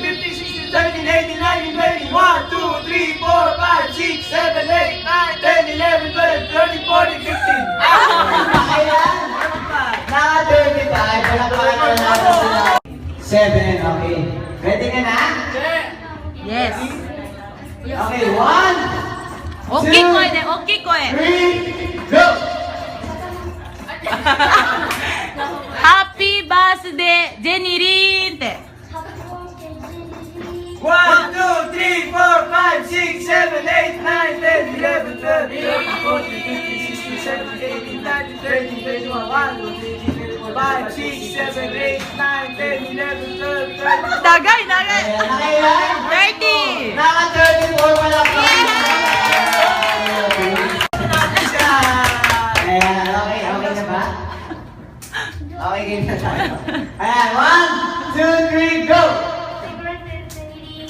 15, 16, 17, 18, 19, 20. 1, 2, 3, 4, 5, 6, 7, 8, 9, 10, 11, 12, 13, 14, 15. Kailan? Naka 35. Palakpakan na natin sila. 7, okay. Ready ka na? Yes. Okay, 1, Okay ko eh. Okay ko eh. 3, go! Happy birthday, Jenny Rin! 1, 2, 3, 4, 5, 6, 7, 8, 9, 10, 11, 12, 13, 14, 15, 16, 17, 18, 19, 20, 21, 1, 2, 3, 4, 5, 6, 7, 8, 9, 10, 11, 12, 13. Dagay, dagay! Ayan, nakailan? 30! Naka 34 palakpakan. Ayan, okay na ba? Okay, game na tayo. Ayan, 1, 2, 3, go!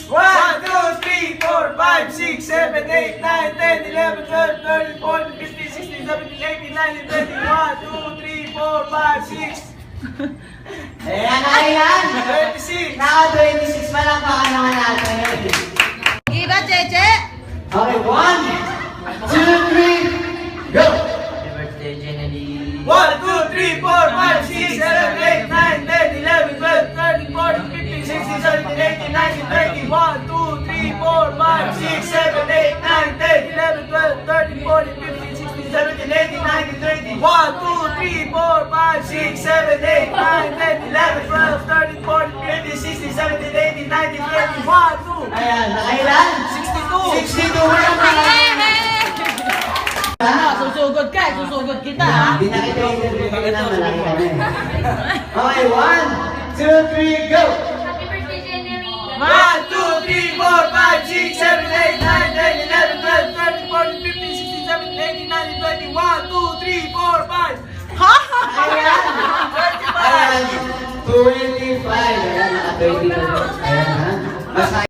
1, 2, 3, 4, 5, 6, 7, 8, 9, 10, 11, 12, 13, 14, 15, 16, 17, 18, 19, 20, 1, 2, 3, 4, 5, 6, Ayan, nakailan? 26. Naka 26 palakpakan naman natin. Iba, Cheche! Okay, 1, 2, 3, go! 1, 2, 3, 4, 5, 6, 7, 8, 9, 10, 11, 12, 13, 14, 15, 16, 17, 18, 19, 20, 1, 2, 3, 4, 5, 6, 7, 8, 9, 10, 11, 12, 13, 14, 15, 16, 17, 18, 19, 20, 1, 2, 3, 4, 5, 6, 7, 8, 9, 10, 11, 12, 13, 14, 15, 16, 17, 18, 19, 20, 1, 2, Ayan, nakailan? 62. 62 palakpakan. Susugod ka, susugod kita ha? Hindi na kita interview ka na, malaki ka na eh. Okay, 1, 2, 3, go! 1, 2, 3, 4, 5, 6, 7, 8,